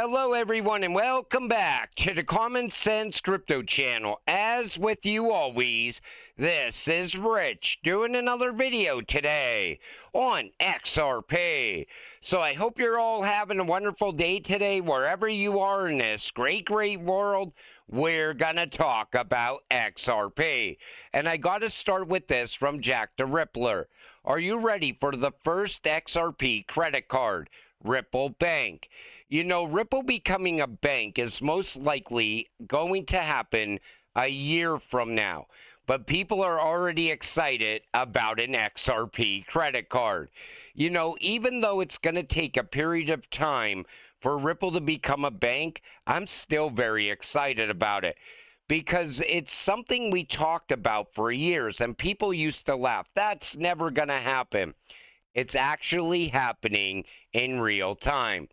Hello everyone and welcome back to the Common Sense Crypto channel. As with you always, this is Rich doing another video today on XRP. So I hope you're all having a wonderful day today wherever you are in this great world. We're gonna talk about XRP. And I gotta start with this from Jack the Rippler. Are you ready for the first XRP credit card? Ripple Bank. You know, Ripple becoming a bank is most likely going to happen a year from now. But people are already excited about an XRP credit card. You know, even though it's going to take a period of time for Ripple to become a bank, I'm still very excited about it. Because it's something we talked about for years and people used to laugh. That's never going to happen. It's actually happening in real time.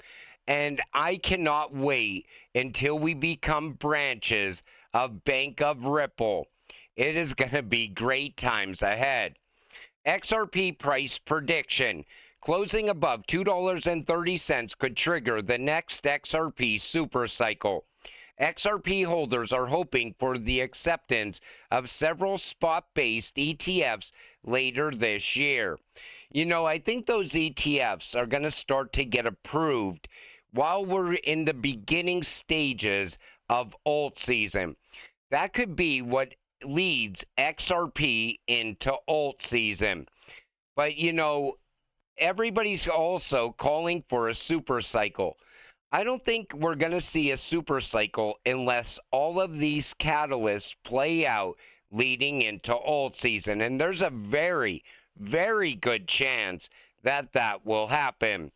And I cannot wait until we become branches of Bank of Ripple. It is going to be great times ahead. XRP price prediction. Closing above $2.30 could trigger the next XRP super cycle. XRP holders are hoping for the acceptance of several spot-based ETFs later this year. You know, I think those ETFs are going to start to get approved while we're in the beginning stages of alt season. That could be what leads XRP into alt season. But, you know, everybody's also calling for a super cycle. I don't think we're going to see a super cycle unless all of these catalysts play out leading into alt season. And there's a very good chance that that will happen.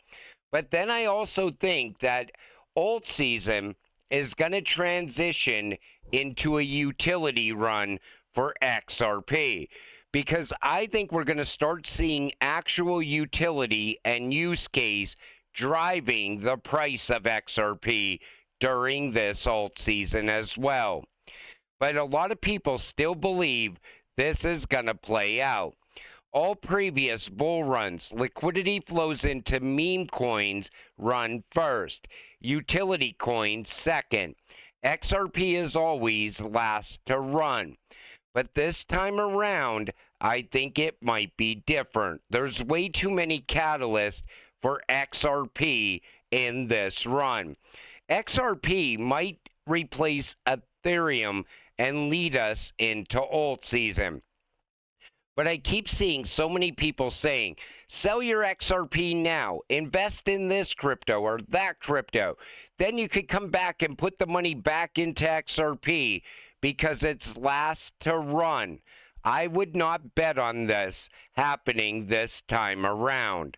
But then I also think that alt season is going to transition into a utility run for XRP. Because I think we're going to start seeing actual utility and use case driving the price of XRP during this alt season as well. But a lot of people still believe this is going to play out. All previous bull runs, liquidity flows into meme coins run first, utility coins second. XRP is always last to run. But this time around, I think it might be different. There's way too many catalysts for XRP in this run. XRP might replace Ethereum and lead us into alt season. But I keep seeing so many people saying, sell your XRP now, invest in this crypto or that crypto. Then you could come back and put the money back into XRP because it's last to run. I would not bet on this happening this time around.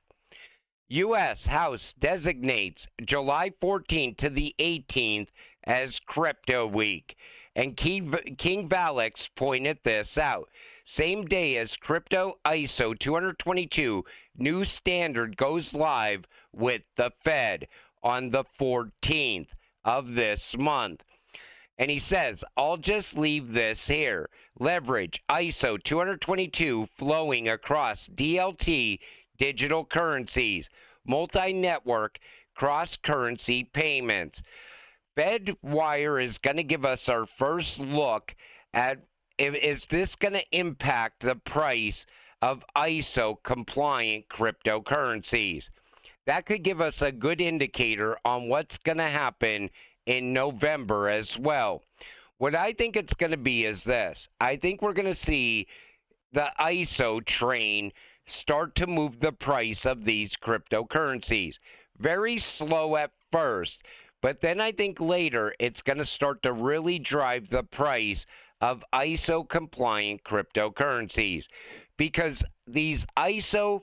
U.S. House designates July 14th to the 18th as Crypto Week. And King Valix pointed this out. Same day as Crypto ISO 222 new standard goes live with the Fed on the 14th of this month. And he says, I'll just leave this here. Leverage ISO 222 flowing across DLT digital currencies, multi-network cross-currency payments. FedWire is going to give us our first look at is this going to impact the price of ISO compliant cryptocurrencies. That could give us a good indicator on what's going to happen in November as well. What I think it's going to be is this. I think we're going to see the ISO train start to move the price of these cryptocurrencies. Very slow at first, but then I think later it's going to start to really drive the price of ISO compliant cryptocurrencies, because these ISO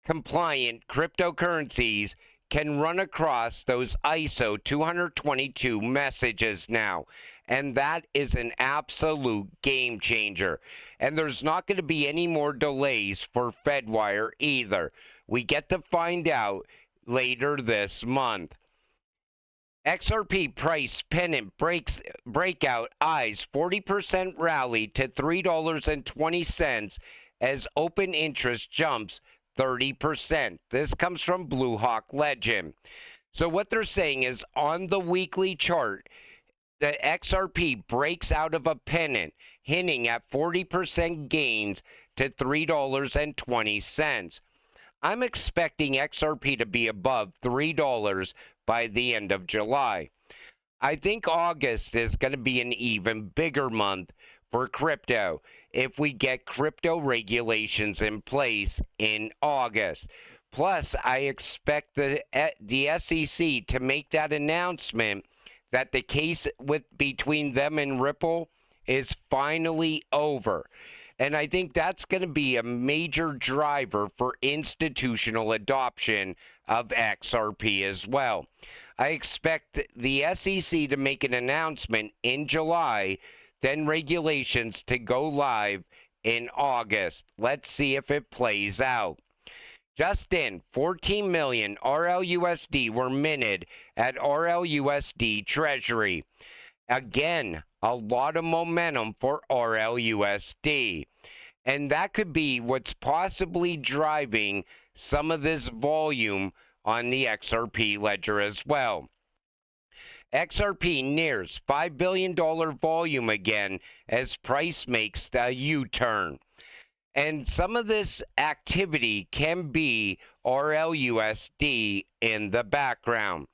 compliant cryptocurrencies can run across those ISO 222 messages now. And that is an absolute game changer. And there's not going to be any more delays for FedWire either. We get to find out later this month. XRP price pennant breakout eyes 40% rally to $3.20 as open interest jumps 30%. This comes from Blue Hawk Legend. So what they're saying is on the weekly chart, the XRP breaks out of a pennant, hinting at 40% gains to $3.20. I'm expecting XRP to be above $3 by the end of July. I think August is going to be an even bigger month for crypto if we get crypto regulations in place in August. Plus, I expect the SEC to make that announcement that the case between them and Ripple is finally over. And I think that's going to be a major driver for institutional adoption of XRP as well. I expect the SEC to make an announcement in July, then regulations to go live in August. Let's see if it plays out. Just in, 14 million RLUSD were minted at RLUSD Treasury. Again, a lot of momentum for RLUSD. And that could be what's possibly driving some of this volume on the XRP ledger as well. XRP nears $5 billion volume again as price makes the U-turn. And some of this activity can be RLUSD in the background.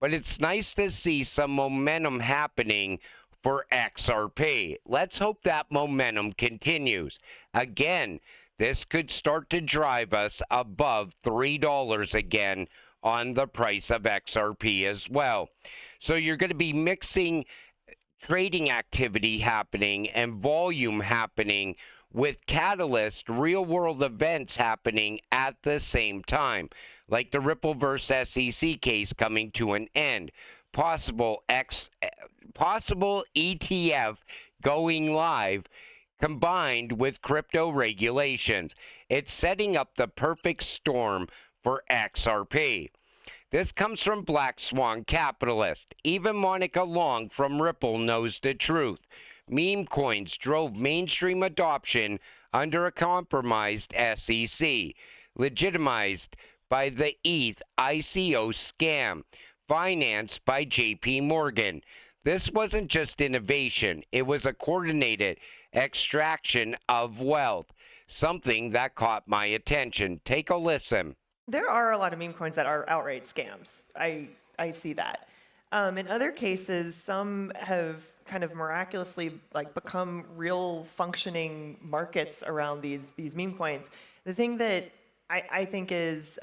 But it's nice to see some momentum happening for XRP. Let's hope that momentum continues. Again, this could start to drive us above $3 again on the price of XRP as well. So you're going to be mixing trading activity happening and volume happening with catalyst real-world events happening at the same time, like the Ripple versus SEC case coming to an end, possible ETF going live combined with crypto regulations. It's setting up the perfect storm for XRP. This comes from Black Swan Capitalist. Even Monica Long from Ripple knows the truth. Meme coins drove mainstream adoption under a compromised SEC, legitimized by the ETH ICO scam, financed by JP Morgan. This wasn't just innovation, it was a coordinated extraction of wealth, something that caught my attention. Take a listen. There are a lot of meme coins that are outright scams. I see that. In other cases, some have kind of miraculously become real functioning markets around these meme coins. The thing that I think is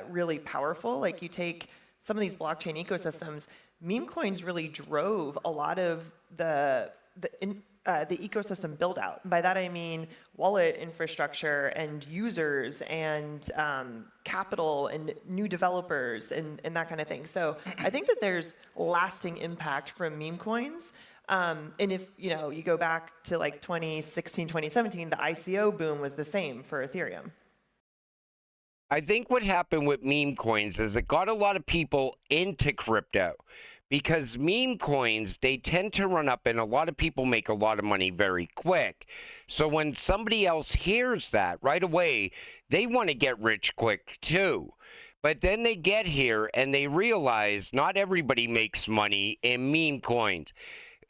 really powerful, like you take some of these blockchain ecosystems, meme coins really drove a lot of the ecosystem build out. By that I mean wallet infrastructure and users and capital and new developers and that kind of thing. So I think that there's lasting impact from meme coins. And if you go back to like 2016, 2017, the ICO boom was the same for Ethereum. I think what happened with meme coins is it got a lot of people into crypto. Because meme coins, they tend to run up and a lot of people make a lot of money very quick. So when somebody else hears that right away, they want to get rich quick too. But then they get here and they realize not everybody makes money in meme coins.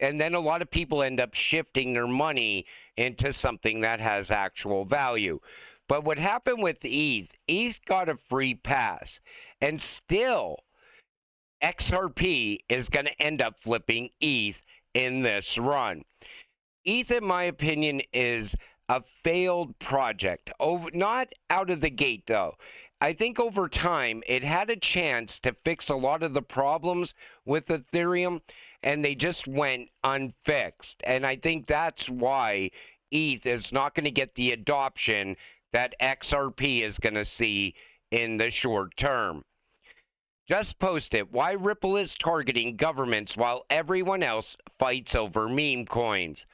And then a lot of people end up shifting their money into something that has actual value. But what happened with ETH got a free pass. And still, XRP is going to end up flipping ETH in this run. ETH, in my opinion, is a failed project. Not out of the gate, though. I think over time, it had a chance to fix a lot of the problems with Ethereum, and they just went unfixed. And I think that's why ETH is not going to get the adoption that XRP is going to see in the short term. Just posted why Ripple is targeting governments while everyone else fights over meme coins.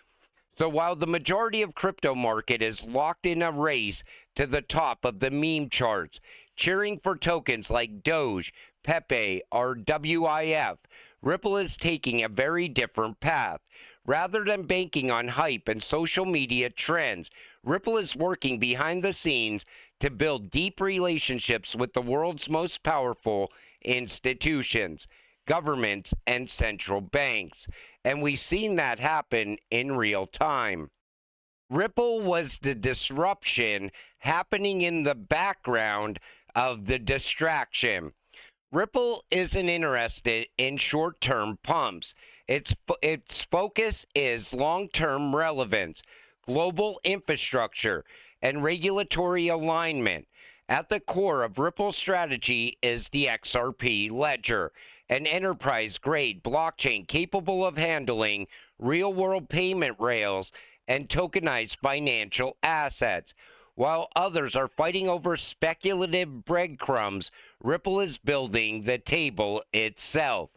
So while the majority of crypto market is locked in a race to the top of the meme charts, cheering for tokens like Doge, Pepe, or WIF, Ripple is taking a very different path. Rather than banking on hype and social media trends, Ripple is working behind the scenes to build deep relationships with the world's most powerful institutions, governments, and central banks. And we've seen that happen in real time. Ripple was the disruption happening in the background of the distraction. Ripple isn't interested in short-term pumps. Its focus is long-term relevance, global infrastructure, and regulatory alignment. At the core of Ripple's strategy is the XRP ledger, an enterprise-grade blockchain capable of handling real-world payment rails and tokenized financial assets. While others are fighting over speculative breadcrumbs, Ripple is building the table itself.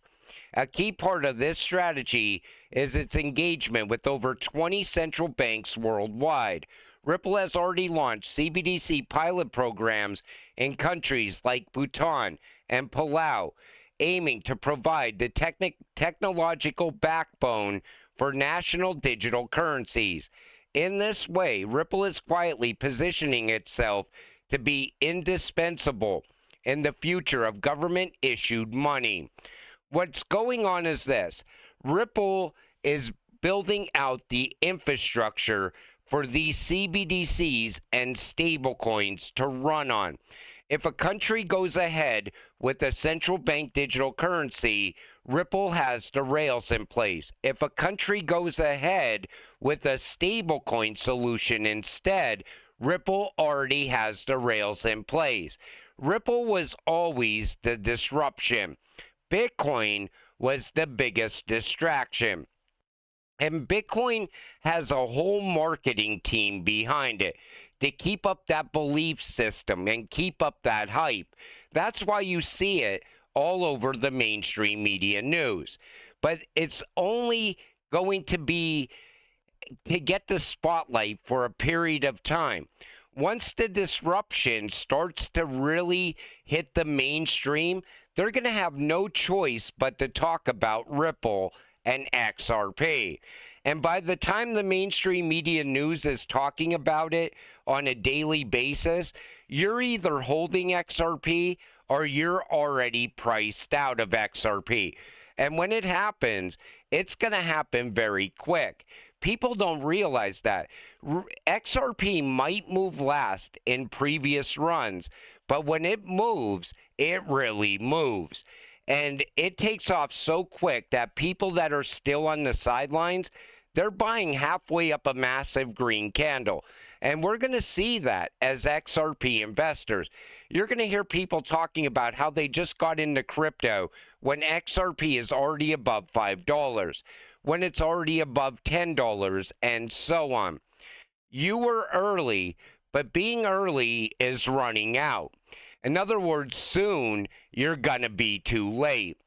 A key part of this strategy is its engagement with over 20 central banks worldwide. Ripple has already launched CBDC pilot programs in countries like Bhutan and Palau, aiming to provide the technological backbone for national digital currencies. In this way, Ripple is quietly positioning itself to be indispensable in the future of government-issued money. What's going on is this. Ripple is building out the infrastructure for these CBDCs and stablecoins to run on. If a country goes ahead with a central bank digital currency, Ripple has the rails in place. If a country goes ahead with a stablecoin solution instead, Ripple already has the rails in place. Ripple was always the disruption. Bitcoin was the biggest distraction. And Bitcoin has a whole marketing team behind it to keep up that belief system and keep up that hype. That's why you see it all over the mainstream media news. But it's only going to be to get the spotlight for a period of time. Once the disruption starts to really hit the mainstream, they're going to have no choice but to talk about Ripple and XRP. And by the time the mainstream media news is talking about it on a daily basis, you're either holding XRP or you're already priced out of XRP. And when it happens, it's going to happen very quick. People don't realize that. XRP might move last in previous runs, but when it moves, it really moves. And it takes off so quick that people that are still on the sidelines, they're buying halfway up a massive green candle. And we're going to see that as XRP investors. You're going to hear people talking about how they just got into crypto when XRP is already above $5, when it's already above $10, and so on. You were early, but being early is running out. In other words, soon you're going to be too late.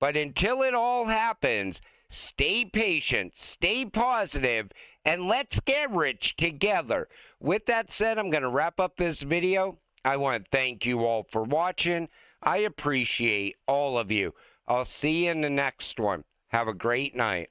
But until it all happens, stay patient, stay positive, and let's get rich together. With that said, I'm going to wrap up this video. I want to thank you all for watching. I appreciate all of you. I'll see you in the next one. Have a great night.